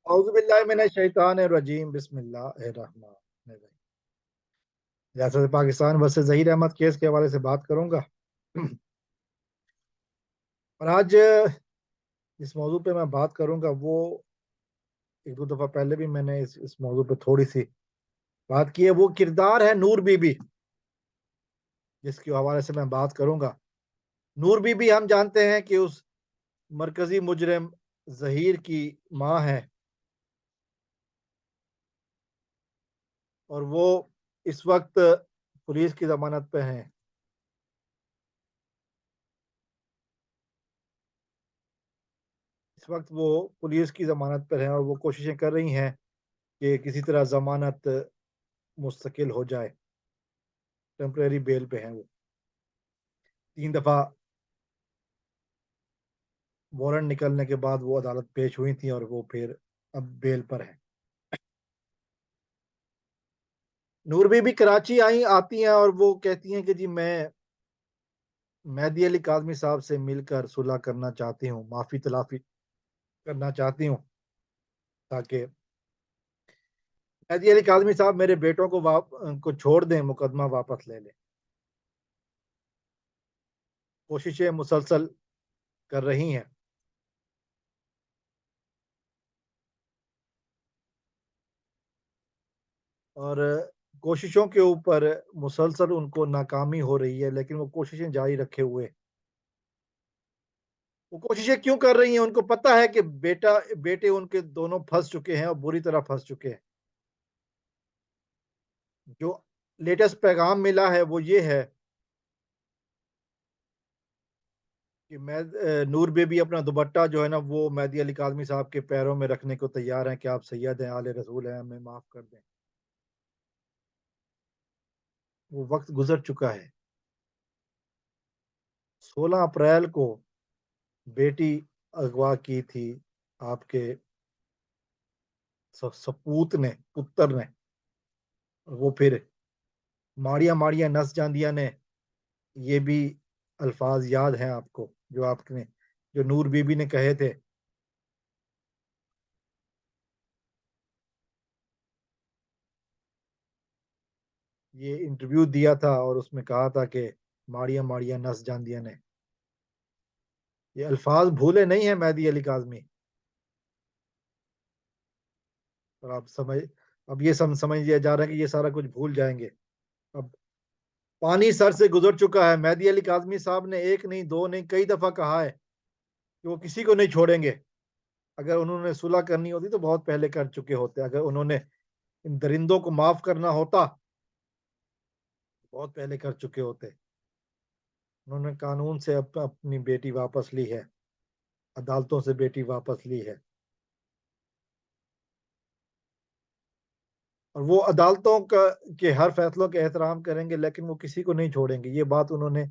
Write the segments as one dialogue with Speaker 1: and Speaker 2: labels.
Speaker 1: औज़ु बिल्लाहि मिनश शैतानिर रजीम बिस्मिल्लाहिर्रहमानिर्रहीम। रियासत पाकिस्तान वर्सेस ज़हीर अहमद केस के हवाले से बात करूँगा। और आज जिस मौजू पे मैं बात करूँगा वो एक दो दफ़ा पहले भी मैंने इस मौजू पे थोड़ी-सी बात की है। वो किरदार है नूर बीबी, जिसके हवाले से मैं बात करूँगा। नूर बीबी हम जानते हैं कि उस मरकज़ी मुजरिम ज़हीर की माँ हैं और वो इस वक़्त पुलिस की ज़मानत पे हैं। इस वक़्त वो पुलिस की ज़मानत पर हैं और वो कोशिशें कर रही हैं कि किसी तरह ज़मानत मुस्तकिल हो जाए। टेम्परेरी बेल पे हैं वो। 3 दफ़ा वारंट निकलने के बाद वो अदालत पेश हुई थी और वो फिर अब बेल पर हैं। नूर बीबी कराची आती हैं और वो कहती हैं कि जी मैं मेहदी अली काज़मी साहब से मिलकर सुलह करना चाहती हूँ, माफ़ी-तलाफ़ी करना चाहती हूँ ताकि मेहदी अली काज़मी साहब मेरे बेटों को छोड़ दें, मुकदमा वापस ले लें। कोशिशें मुसलसल कर रही हैं और कोशिशों के ऊपर मुसलसल उनको नाकामी हो रही है, लेकिन वो कोशिशें जारी रखे हुए। वो कोशिशें क्यों कर रही हैं? उनको पता है कि बेटे उनके दोनों फँस चुके हैं और बुरी तरह फँस चुके हैं। जो लेटेस्ट पैगाम मिला है वो ये है कि नूर बेबी अपना दुपट्टा जो है ना वो मेहदी अली काज़मी साहब के पैरों में रखने को तैयार हैं कि आप सैयद हैं, आले रसूल हैं, हमें माफ़ कर दें। वो वक़्त गुज़र चुका है। 16 अप्रैल को बेटी अगवा की थी आपके सपूत ने, पुत्र ने। वो फिर माड़ियाँ माड़ियाँ नस जांदियाँ ने, ये भी अल्फाज याद हैं आपको जो नूर बीबी ने कहे थे। ये इंटरव्यू दिया था और उसमें कहा था कि माड़ियाँ माड़ियाँ नस जांदियाँ ने। ये अल्फाज भूले नहीं हैं मेहदी अली काज़मी। और आप समझ अब ये समझ लिया जा रहा है कि ये सारा कुछ भूल जाएंगे। अब पानी सर से गुजर चुका है। मेहदी अली काज़मी साहब ने एक नहीं, दो नहीं, कई दफा कहा है कि वो किसी को नहीं छोड़ेंगे। अगर उन्होंने सुलह करनी होती तो बहुत पहले कर चुके होते। अगर उन्होंने इन दरिंदों को माफ करना होता, बहुत पहले कर चुके होते। उन्होंने कानून से अपनी बेटी वापस ली है, अदालतों से बेटी वापस ली है और वो अदालतों का के हर फैसलों का एहतराम करेंगे, लेकिन वो किसी को नहीं छोड़ेंगे। ये बात उन्होंने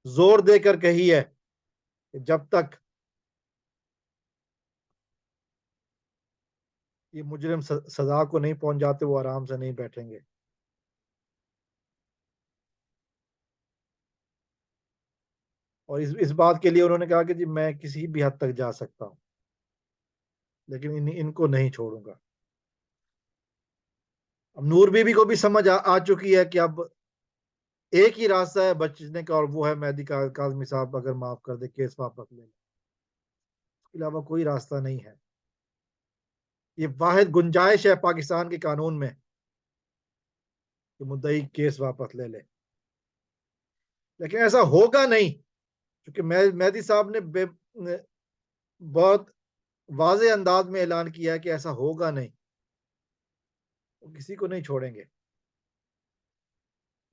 Speaker 1: जोर देकर कही है कि जब तक ये मुजरिम सजा को नहीं पहुंच जाते, वो आराम से नहीं बैठेंगे। और इस बात के लिए उन्होंने कहा कि जी मैं किसी भी हद तक जा सकता हूँ, लेकिन इनको नहीं छोड़ूंगा। अब नूर बीबी को भी समझ आ चुकी है कि अब एक ही रास्ता है बचने का और वो है मेहदी काज़मी साहब अगर माफ कर दे, केस वापस ले ले। इसके अलावा कोई रास्ता नहीं है। ये वाहिद गुंजाइश है पाकिस्तान के कानून में कि मुद्दई केस वापस ले ले, लेकिन ऐसा होगा नहीं क्योंकि मेहदी साहब ने बहुत वाज़ेह अंदाज में ऐलान किया है कि ऐसा होगा नहीं। वो किसी को नहीं छोड़ेंगे।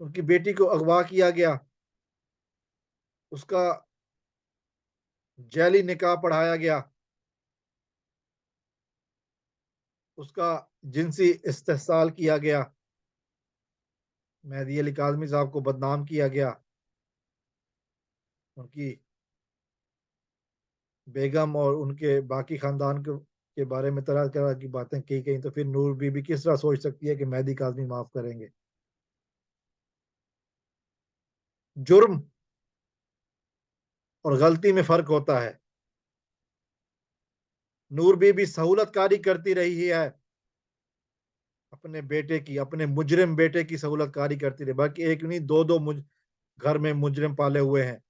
Speaker 1: उनकी बेटी को अगवा किया गया, उसका जैली निकाह पढ़ाया गया, उसका जिनसी इस्तेहसाल किया गया, मेहदी अली काज़मी साहब को बदनाम किया गया, उनकी बेगम और उनके बाकी खानदान के बारे में तरह-तरह की बातें की गई, तो फिर नूर बीबी किस तरह सोच सकती है कि मेहदी काज़मी माफ़ करेंगे? जुर्म और गलती में फ़र्क होता है। नूर बीबी सहूलतकारी करती रही है अपने बेटे की, अपने मुजरिम बेटे की सहूलतकारी करती रही, बल्कि एक नहीं दो दो घर में मुजरिम पाले हुए हैं।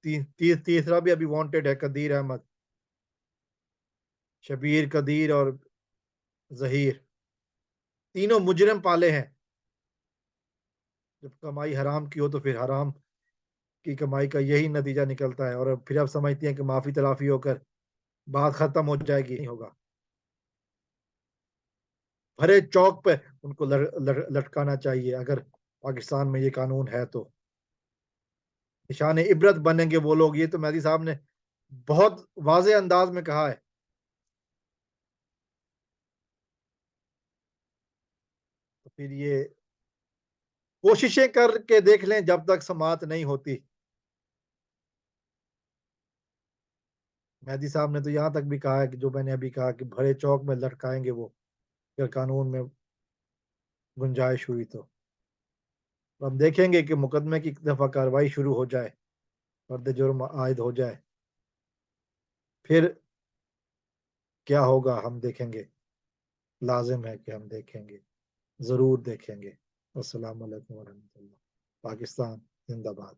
Speaker 1: तीसरा भी अभी वांटेड है, कदीर अहमद, शबीर, कदीर और जहीर, तीनों मुजरिम पाले हैं। जब कमाई हराम की हो तो फिर हराम की कमाई का यही नतीजा निकलता है, और फिर आप समझती हैं कि माफी तलाफी होकर बात खत्म हो जाएगी, नहीं होगा। भरे चौक पे उनको लटकाना चाहिए, अगर पाकिस्तान में ये कानून है तो। निशान इबरत बनेंगे वो लोग, ये तो मेहदी साहब ने बहुत वाज़ेह अंदाज में कहा है। तो फिर ये कोशिशें करके देख लें जब तक समात नहीं होती। मेहदी साहब ने तो यहाँ तक भी कहा है कि जो मैंने अभी कहा कि भरे चौक में लटकाएंगे वो, अगर कानून में गुंजाइश हुई तो। अब देखेंगे कि मुकदमे की एक दफा कार्रवाई शुरू हो जाए, फर्द जुर्म आयद हो जाए, फिर क्या होगा हम देखेंगे। लाजिम है कि हम देखेंगे, जरूर देखेंगे। अस्सलाम वालेकुम वरहमतुल्लाह। पाकिस्तान जिंदाबाद।